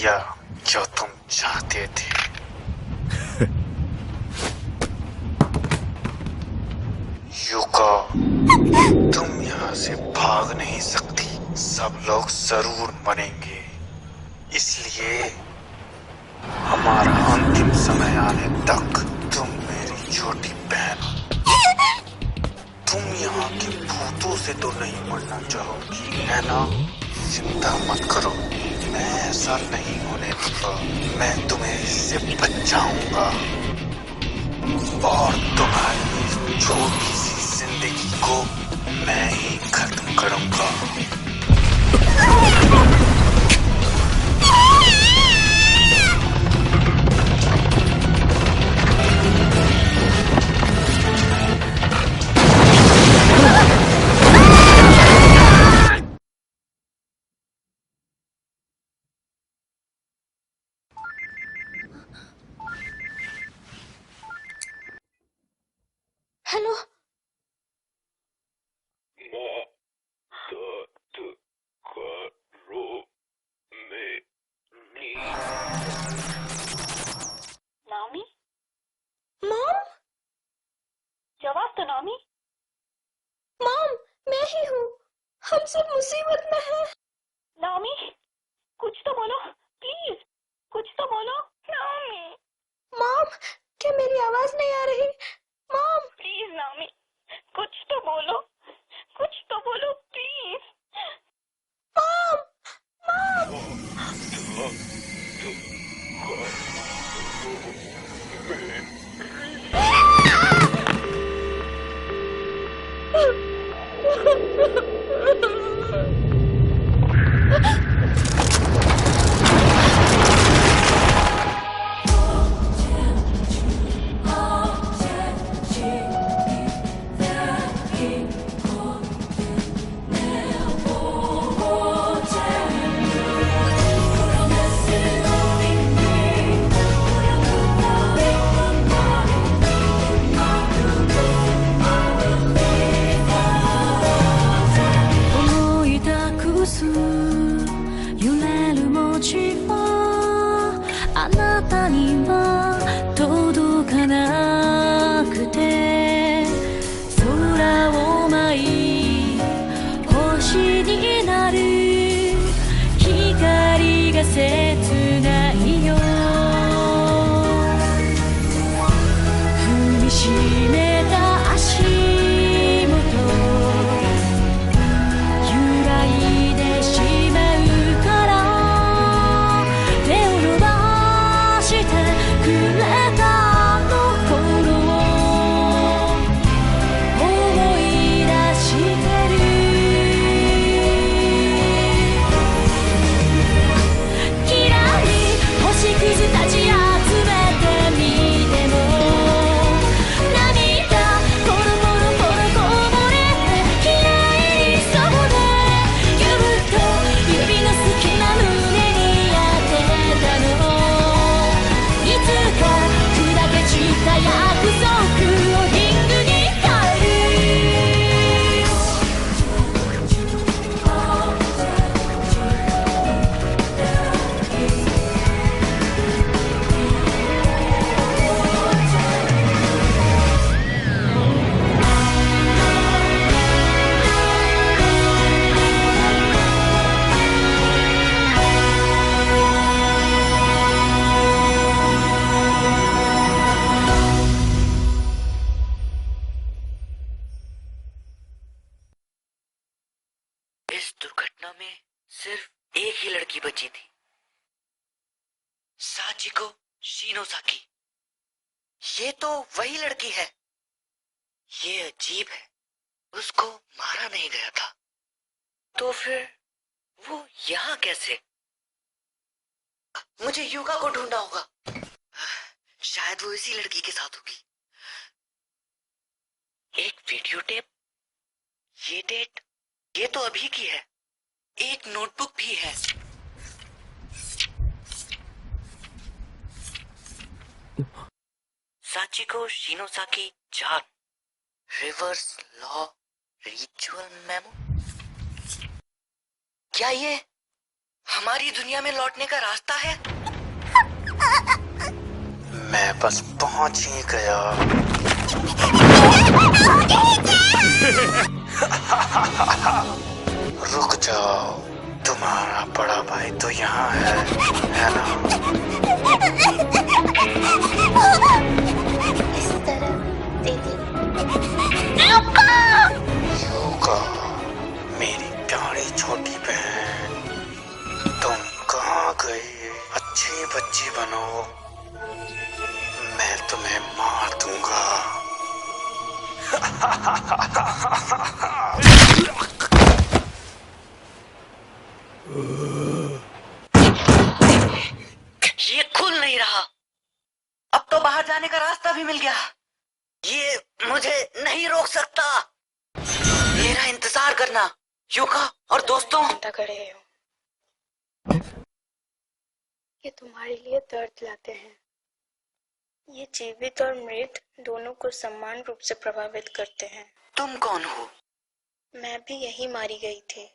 किया जो तुम चाहते थे। युका, तुम यहाँ से भाग नहीं सकती। सब लोग जरूर मरेंगे, इसलिए हमारा अंतिम समय आने तक तुम मेरी छोटी बहन, तुम यहाँ के भूतों से तो नहीं मरना चाहोगी, है ना? चिंता मत करो, मैं ऐसा नहीं होने दूंगा। मैं तुम्हें इससे बचाऊंगा और तुम्हारी इस छोटी सी जिंदगी को मैं ही खत्म करूंगा। हेलो। नामी, मॉम, जवाब तो नामी। मॉम, मैं ही हूँ। हम सब मुसीबत में हैं। नामी, कुछ तो बोलो प्लीज, कुछ तो बोलो नामी। मॉम, क्या मेरी आवाज नहीं आ रही? मॉम, प्लीज नामी, कुछ तो बोलो, कुछ तो बोलो प्लीज। Mom, mom. इस दुर्घटना में सिर्फ एक ही लड़की बची थी, साचिको शिनोसाकी। ये तो वही लड़की है। ये अजीब है, उसको मारा नहीं गया था, तो फिर वो यहाँ कैसे? मुझे युका को ढूंढना होगा। शायद वो इसी लड़की के साथ होगी। एक वीडियो टेप, ये डेट, ये तो अभी की है। एक नोटबुक भी है। साचिको शिनोसाकी जान, रिवर्स लॉ रिचुअल मेमो। क्या ये हमारी दुनिया में लौटने का रास्ता है? मैं बस पहुंच ही गया। रुक जाओ, तुम्हारा बड़ा भाई तो यहाँ है ना? इस तरह दीदी। युका, मेरी प्यारी छोटी बहन, तुम कहाँ गई? अच्छी बच्ची बनो, मैं तुम्हें मार दूंगा। ये खुल नहीं रहा। अब तो बाहर जाने का रास्ता भी मिल गया। ये मुझे नहीं रोक सकता। मेरा इंतजार करना, युका और दोस्तों। खड़े हो, ये तुम्हारे लिए दर्द लाते हैं। ये जीवित और मृत दोनों को समान रूप से प्रभावित करते हैं। तुम कौन हो? मैं भी यही मारी गई थी।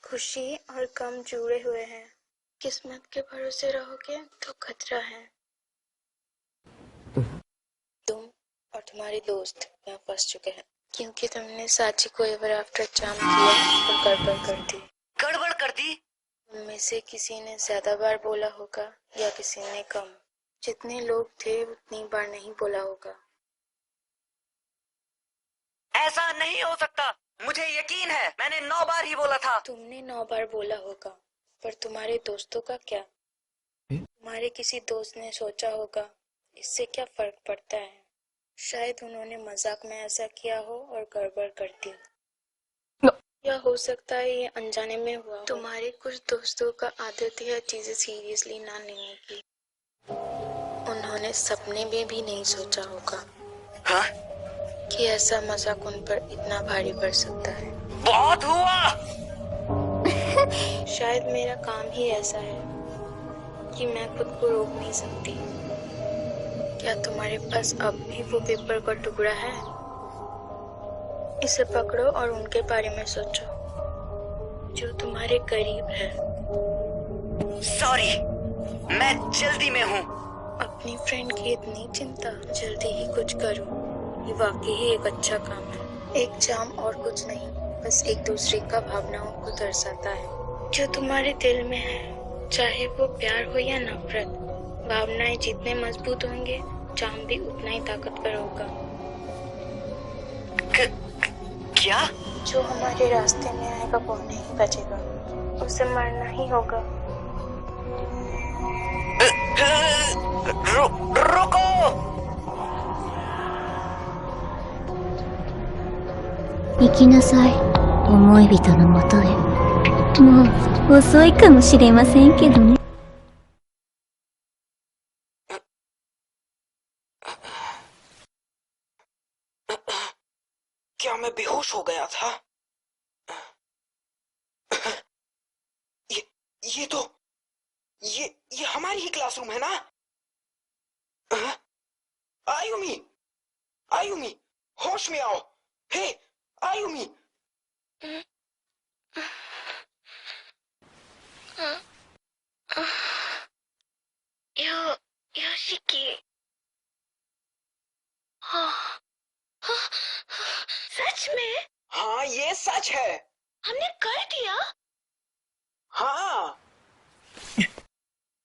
खुशी और गम जुड़े हुए हैं। किस्मत के भरोसे रहोगे तो खतरा है। तुम और तुम्हारे दोस्त यहाँ फंस चुके हैं क्योंकि तुमने साची को एवर आफ्टर जाम किया और गड़बड़ कर दी। गड़बड़ कर दी? उनमें से किसी ने ज्यादा बार बोला होगा या किसी ने कम। जितने लोग थे उतनी बार नहीं बोला होगा। ऐसा नहीं हो सकता। मुझे यकीन है, मैंने 9 बार ही बोला था। तुमने 9 बार बोला होगा, पर तुम्हारे दोस्तों का क्या? तुम्हारे किसी दोस्त ने सोचा होगा इससे क्या फर्क पड़ता है। शायद उन्होंने मजाक में ऐसा किया हो और गड़बड़ कर दी। या हो सकता है ये अनजाने में हुआ हो। तुम्हारे कुछ दोस्तों का आदत है चीजें सीरियसली ना लेने की। उन्होंने सपने में भी नहीं सोचा होगा हाँ? कि ऐसा मजाक उन पर इतना भारी पड़ सकता है। बहुत हुआ। शायद मेरा काम ही ऐसा है कि मैं खुद को रोक नहीं सकती। क्या तुम्हारे पास अब भी वो पेपर का टुकड़ा है? इसे पकड़ो और उनके बारे में सोचो जो तुम्हारे करीब है। सॉरी, मैं जल्दी में हूँ। अपनी फ्रेंड की इतनी चिंता, जल्दी ही कुछ करो। ये वाकई ही एक अच्छा काम है। एक जाम और कुछ नहीं, बस एक दूसरे का भावनाओं को दर्शाता है जो तुम्हारे दिल में है। चाहे वो प्यार हो या नफरत, भावनाएं जितने मजबूत होंगे जाम भी उतना ही ताकतवर होगा। क्या? जो हमारे रास्ते में आएगा वो नहीं बचेगा, उसे मरना ही होगा। रुको। 行きなさい、思い人のもとへ。もう遅いかもしれませんけどね。क्या मैं बेहोश हो गया था? ये तो ये हमारी ही क्लासरूम है ना? आयुमी, होश में आओ। हे आयुमी। योशिकी। सच में? हाँ, ये सच है। हमने कर दिया। हाँ।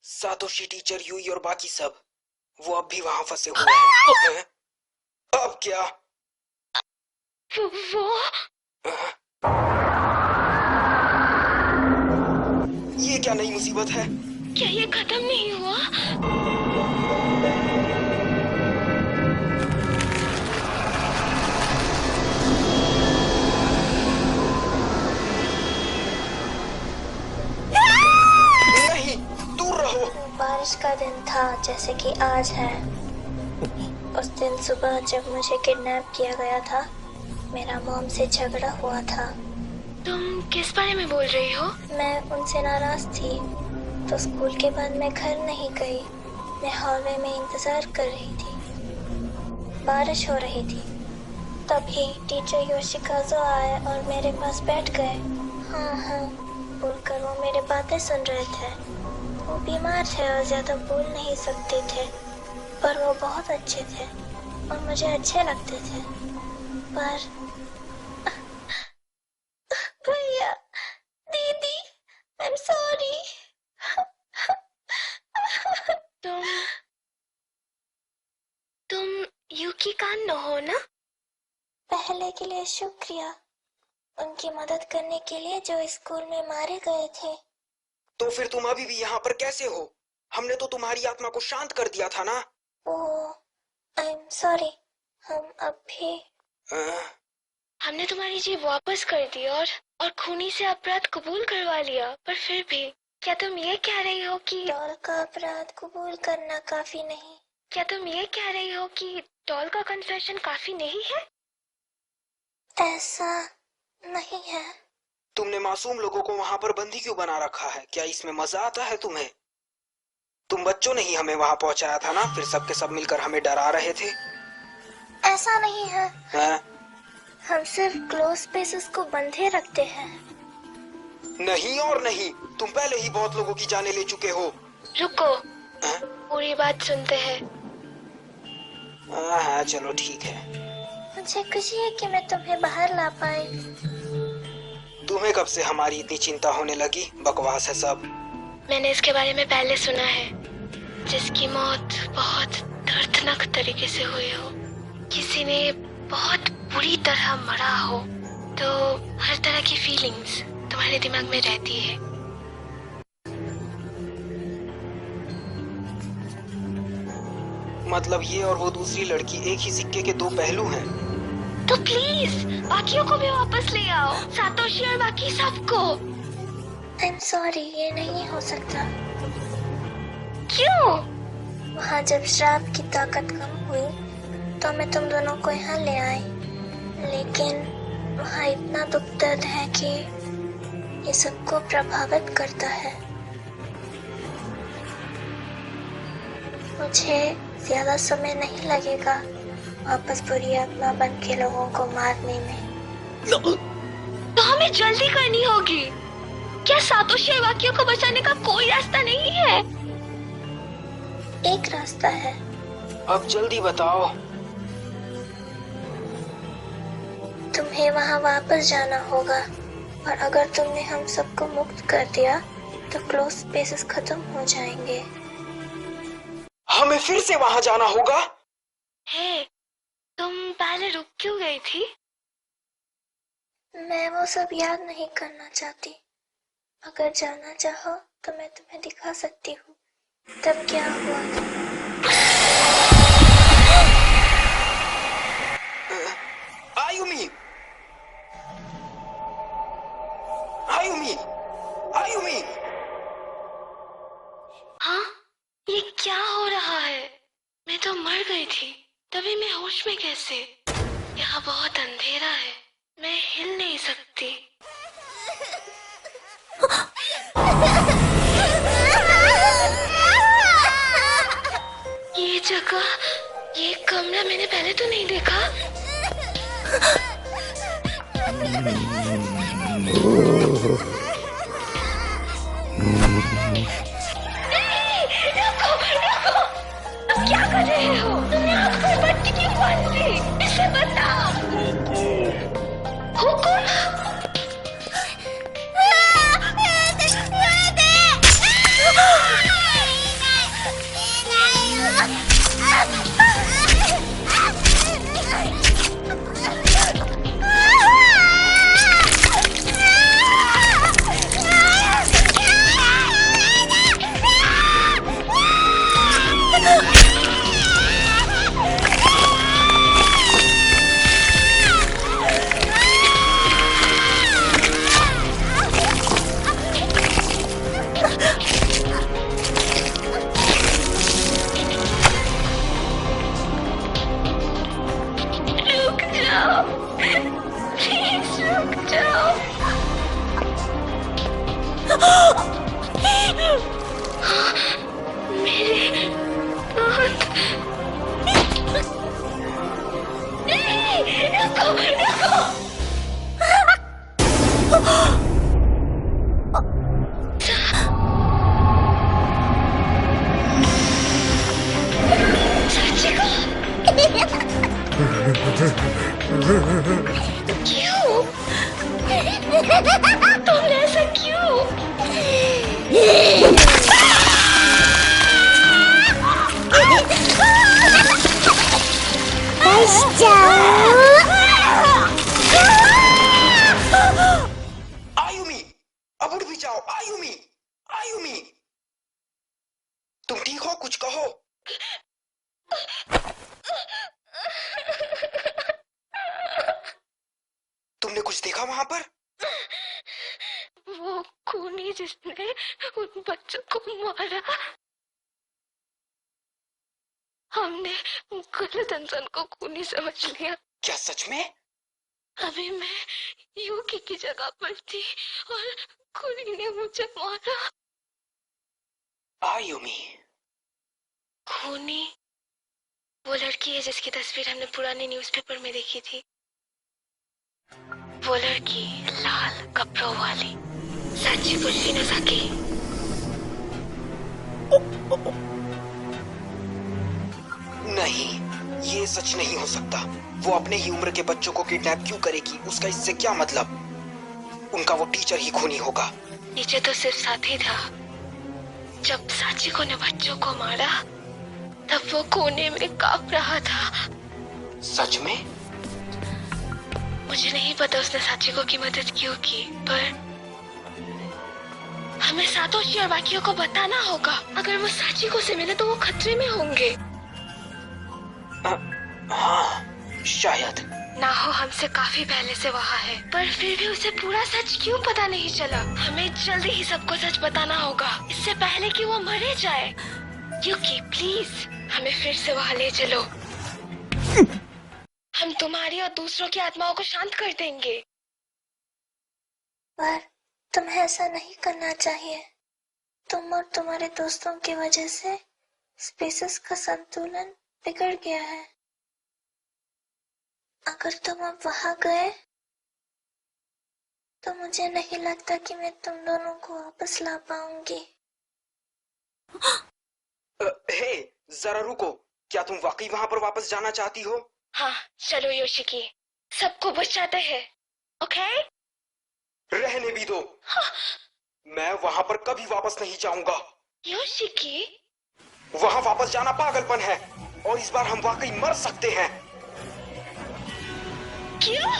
सातोशी टीचर, यूई और बाकी सब, वो अब भी वहां फंसे हुए हैं। अब क्या? वो ये क्या नई मुसीबत है? क्या ये खत्म नहीं हुआ? नहीं, दूर रहो। बारिश का दिन था जैसे कि आज है। उस दिन सुबह जब मुझे किडनैप किया गया था, मेरा मॉम से झगड़ा हुआ था। तुम किस बारे में बोल रही हो? मैं उनसे नाराज थी, तो स्कूल के बाद मैं घर नहीं गई। मैं हॉलवे में इंतजार कर रही थी। बारिश हो रही थी। तभी टीचर योशिकाज़ो आए और मेरे पास बैठ गए हाँ, बोलकर वो मेरी बातें सुन रहे थे। वो बीमार थे और ज्यादा बोल नहीं सकते थे, पर वो बहुत अच्छे थे और मुझे अच्छे लगते थे। पर भैया, दीदी, आई एम सॉरी। तुम यूकी कान हो ना? पहले के लिए शुक्रिया, उनकी मदद करने के लिए जो स्कूल में मारे गए थे। तो फिर तुम अभी भी यहाँ पर कैसे हो? हमने तो तुम्हारी आत्मा को शांत कर दिया था ना? ओह, आई एम सॉरी। हम अब भी हमने तुम्हारी जीभ वापस कर दी और खूनी से अपराध कबूल करवा लिया। पर फिर भी क्या तुम ये कह रही हो कि डॉल का अपराध कबूल करना काफी नहीं? क्या तुम ये कह रही हो कि डॉल का कन्फेशन काफी नहीं है? ऐसा नहीं है। तुमने मासूम लोगों को वहाँ पर बंदी क्यों बना रखा है? क्या इसमें मजा आता है तुम्हें? तुम बच्चों ने ही हमें वहाँ पहुँचाया था ना? फिर सबके सब मिलकर हमें डरा रहे थे। ऐसा नहीं है। हम सिर्फ क्लोज स्पेसेस को बंधे रखते हैं। नहीं और नहीं, तुम पहले ही बहुत लोगों की जानें ले चुके हो। रुको, पूरी बात सुनते हैं। हाँ, चलो ठीक है। मुझे खुशी है कि मैं तुम्हें बाहर ला पाई। तुम्हें कब से हमारी इतनी चिंता होने लगी? बकवास है सब। मैंने इसके बारे में पहले सुना है, जिसकी मौत बहुत दर्दनाक तरीके से हुई हो, किसी ने बहुत बुरी तरह मरा हो। तो हर तरह की फीलिंग्स तुम्हारे दिमाग में रहती है। मतलब ये और वो दूसरी लड़की एक ही सिक्के के दो पहलू हैं। तो प्लीज बाकियों को भी वापस ले आओ, सातोशी और बाकी सबको। आई एम सॉरी, ये नहीं हो सकता। क्यों? वहाँ जब श्राप की ताकत कम हुई तो मैं तुम दोनों को यहाँ ले आई, लेकिन वहाँ इतना दुख दर्द है कि ये सबको प्रभावित करता है। मुझे ज्यादा समय नहीं लगेगा वापस बुरी आत्मा बन के लोगों को मारने में। तो हमें जल्दी करनी होगी। क्या सातोशी और बाकियों को बचाने का कोई रास्ता नहीं है? एक रास्ता है। अब जल्दी बताओ। तुम्हें वहाँ वापस जाना होगा, और अगर तुमने हम सबको मुक्त कर दिया तो क्लोज स्पेसेस खत्म हो जाएंगे। हमें फिर से वहाँ जाना होगा? हे, तुम पहले रुक क्यों गई थी? मैं वो सब याद नहीं करना चाहती। अगर जाना चाहो तो मैं तुम्हें दिखा सकती हूँ तब क्या हुआ था। आयुमी! आयुमी! आयुमी! हाँ, ये क्या हो रहा है? मैं तो मर गई थी, तभी मैं होश में कैसे? यहाँ बहुत अंधेरा है, मैं हिल नहीं सकती। ये जगह, ये कमरा मैंने पहले तो नहीं देखा। तुम क्या कर रहे हो? तुमने आँख पर पट्टी क्यों बांध ली? इसे बताओ। हुकुम? तुमने ऐसा क्यों? आयुमी, अब उठ भी जाओ। आयुमी, आयुमी, तुम ठीक हो? कुछ कहो। तुमने कुछ देखा वहां पर? वो खूनी जिसने उन बच्चों को मारा। हमने गलत इंसान को खूनी समझ लिया। क्या सच में? अभी मैं यूकी की जगह पर थी और खूनी ने मुझे मारा। आयुमी, खूनी वो लड़की है जिसकी तस्वीर हमने पुराने न्यूज़पेपर में देखी थी। वो लड़की लाल कपड़ों वाली साचिको शिनोसाकी। नहीं, ये सच नहीं हो सकता। वो अपने ही उम्र के बच्चों को किडनैप क्यों करेगी? उसका इससे क्या मतलब? उनका वो टीचर ही खूनी होगा। नीचे तो सिर्फ साथी था। जब साचिको ने बच्चों को मारा तब वो कोने में कांप रहा था। सच में? मुझे नहीं पता उसने साचिको की मदद क्यों की, पर हमें सातोशी और बाकियों को बताना होगा। अगर वो साचिको से मिले तो वो खतरे में होंगे। हाँ, शायद। ना हो हमसे काफी पहले से वहाँ है, पर फिर भी उसे पूरा सच क्यों पता नहीं चला? हमें जल्दी ही सबको सच बताना होगा, इससे पहले कि वो मरे जाए। यूकी प्लीज हमें फिर से वहाँ ले चलो। हम तुम्हारी और दूसरों की आत्माओं को शांत कर देंगे। पर तुम्हें ऐसा नहीं करना चाहिए। तुम और तुम्हारे दोस्तों की वजह से स्पीसीज का संतुलन बिगड़ गया है। अगर तुम अब वहां गए तो मुझे नहीं लगता कि मैं तुम दोनों को वापस ला पाऊंगी। हे, जरा रुको। क्या तुम वाकई वहां पर वापस जाना चाहती हो? हाँ चलो योशिकी, सबको बचाते हैं। ओके? रहने भी दो। मैं वहां पर कभी वापस नहीं जाऊंगा। योशिकी, वहां वापस जाना पागलपन है और इस बार हम वाकई मर सकते हैं। क्यों?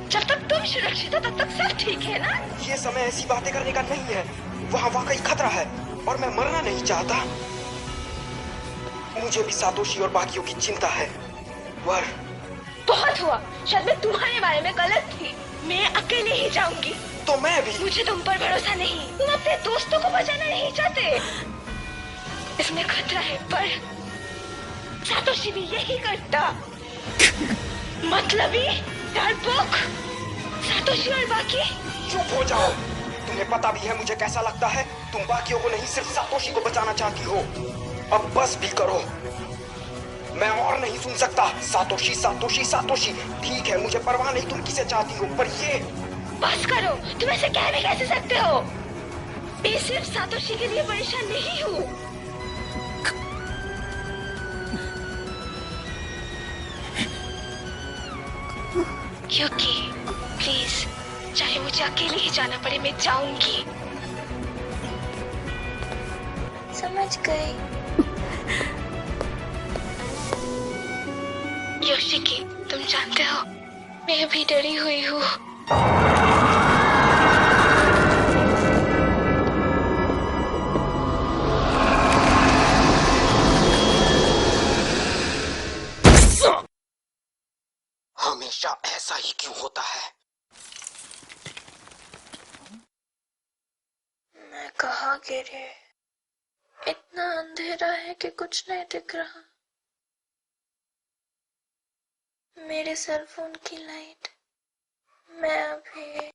जब तक तुम सुरक्षित हो तब तक सब ठीक है ना? ये समय ऐसी बातें करने का नहीं है। वहां वाकई खतरा है और मैं मरना नहीं चाहता। मुझे भी सातोशी और बाकियों की चिंता है। पर बहुत हुआ। शायद मैं तुम्हारे बारे में गलत थी। मैं अकेले ही जाऊंगी। तो मैं भी। मुझे तुम पर भरोसा नहीं। तुम अपने दोस्तों को बचाना नहीं चाहते। इसमें खतरा है, पर सातोशी भी यही करता। मतलबी डरपोक सातोशी और बाकी। चुप हो जाओ। तुम्हें पता भी है मुझे कैसा लगता है। तुम बाकियों को नहीं, सिर्फ सातोशी को बचाना चाहती हो। अब बस भी करो। मैं और नहीं सुन सकता। Satoshi Satoshi Satoshi. ठीक है, मुझे परवाह नहीं तुम किसे चाहती हो, पर ये। बस करो। तुम ऐसे कह भी कैसे सकते हो? मैं सिर्फ सातोशी के लिए परेशान नहीं हूँ। यूकी प्लीज, चाहे मुझे अकेले ही जाना पड़े मैं जाऊंगी। समझ गई। योशिकी, तुम जानते हो मैं भी डरी हुई हूँ। हमेशा ऐसा ही क्यों होता है? मैं कहाँ गिरे? इतना अंधेरा है कि कुछ नहीं दिख रहा। मेरे सेल फोन की लाइट। मैं अभी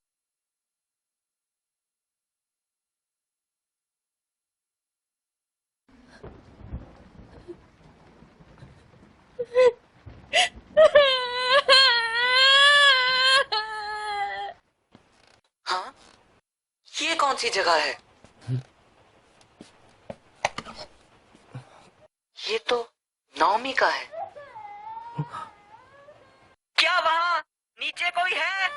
हाँ, ये कौन सी जगह है? ये तो नाओमी का है। क्या वहाँ नीचे कोई है?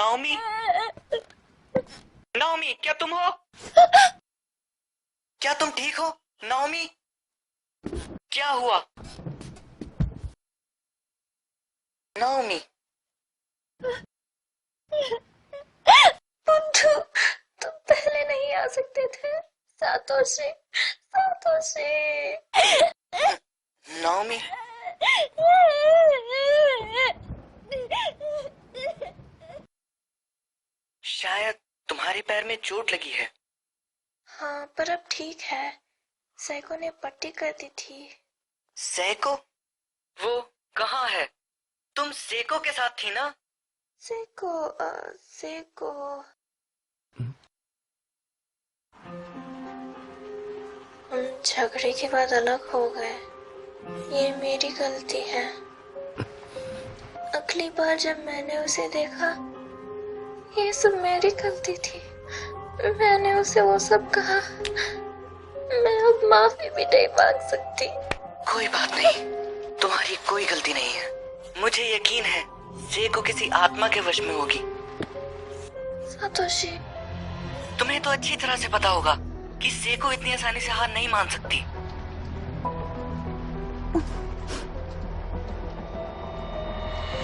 नाओमी, नाओमी, क्या तुम हो? क्या तुम ठीक हो नाओमी? क्या हुआ नाओमी? तुम पहले नहीं आ सकते थे। Satoshi, Satoshi. नाओमी, शायद तुम्हारे पैर में चोट लगी है। हाँ, पर अब ठीक है। सैको ने पट्टी कर दी थी। सेको? वो कहाँ है? तुम सेको के साथ थी ना? Psycho, psycho. हम झगड़े के बाद अलग हो गए। ये मेरी गलती है। अगली बार जब मैंने उसे देखा, ये सब मेरी गलती थी। मैंने उसे वो सब कहा। मैं अब माफी भी नहीं मांग सकती। कोई बात नहीं, तुम्हारी कोई गलती नहीं है। मुझे यकीन है सेको किसी आत्मा के वश में होगी। सातोशी, तुम्हें तो अच्छी तरह से पता होगा कि सेको इतनी आसानी से हार नहीं मान सकती।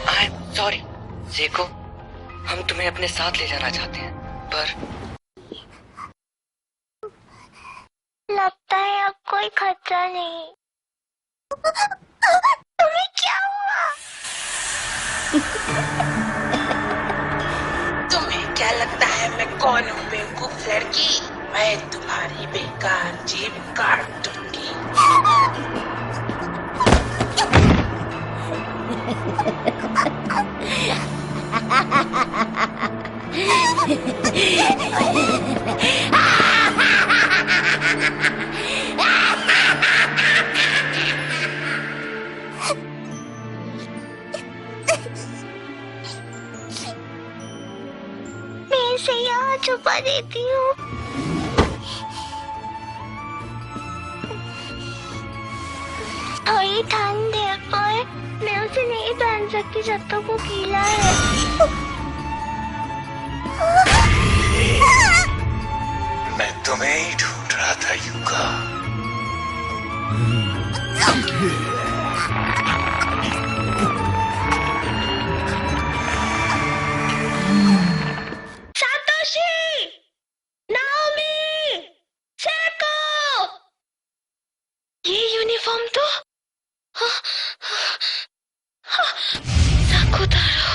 आई एम सॉरी सेको, हम तुम्हें अपने साथ ले जाना चाहते हैं, पर लगता है अब कोई खतरा नहीं। तुम्हें क्या हुआ? तुम्हें क्या लगता है मैं कौन हूँ बेवकूफ लड़की? मैं तुम्हारी बेकार जेब काट दूंगी। मैं इसे यहाँ छुपा देती हूँ। थोड़ी ठंड है, पर मैं उसे नहीं पहन सकती जब तक वो गीला है। मैं तुम्हें ही ढूंढ रहा था युका। Satoshi, Naomi, Seko. ये यूनिफॉर्म तो साकुतारो।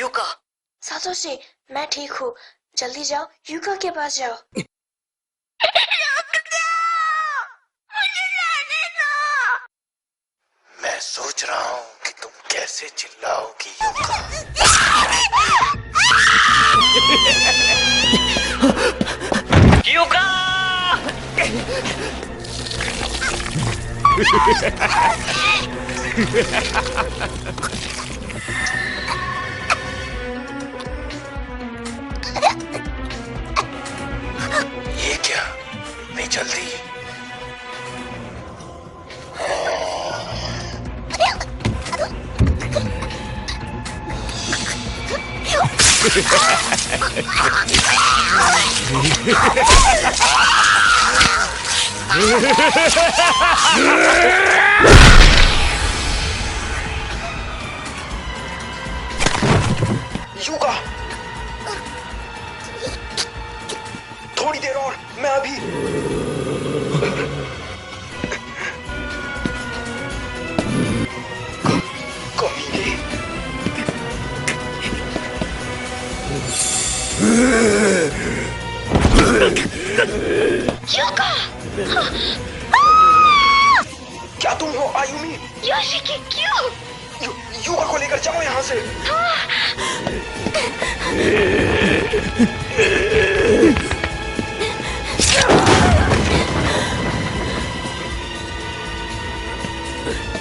युका। सातोशी, मैं ठीक हूँ। जल्दी जाओ, युका के पास जाओ। मैं सोच रहा हूँ कि तुम कैसे चिल्लाओगी युका। युका! ये क्या? नहीं जल्दी। युका, थोड़ी देर और, मैं अभी। कमीने। युका! क्या तुम हो आयुमी? योशिकी, क्यों? युका को लेकर जाओ यहाँ से।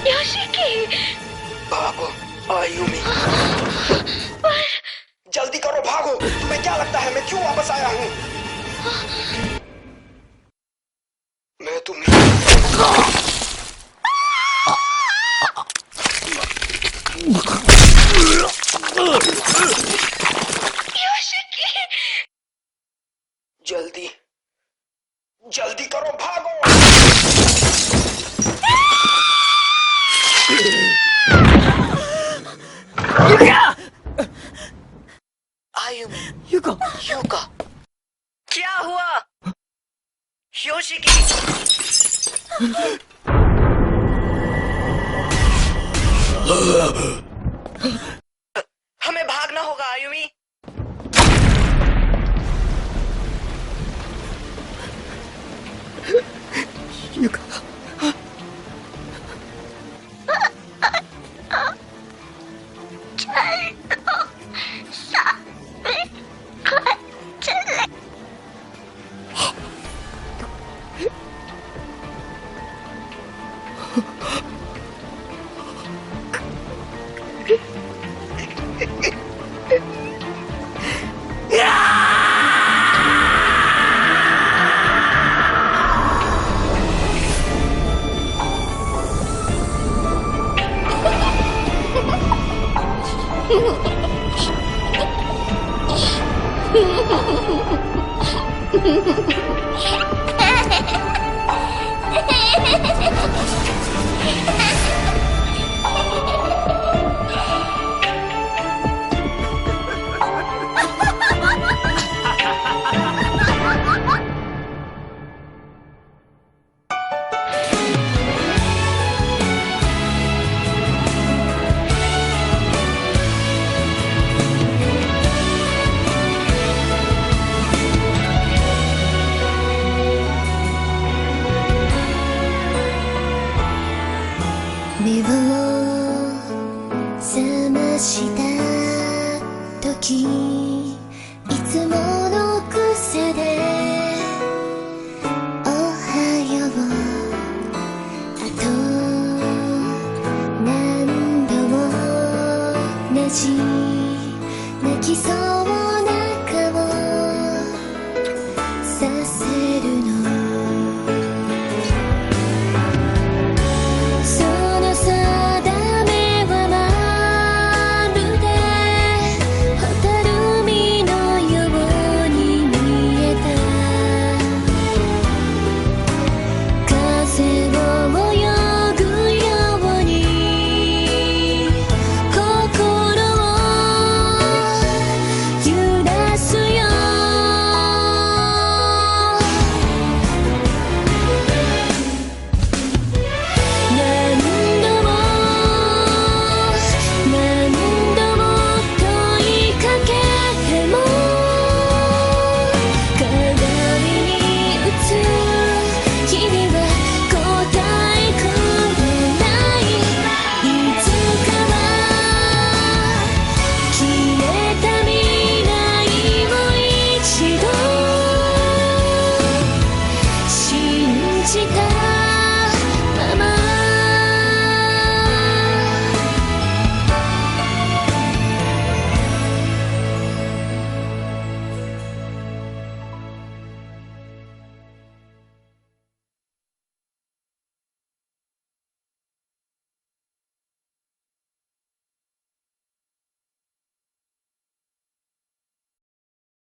योशिकी! भागो आयुमी, पर जल्दी करो, भागो। तुम्हें क्या लगता है मैं क्यों वापस आया हूँ? मैं तुम्हें हमें भागना होगा आयुमी।目を覚ました時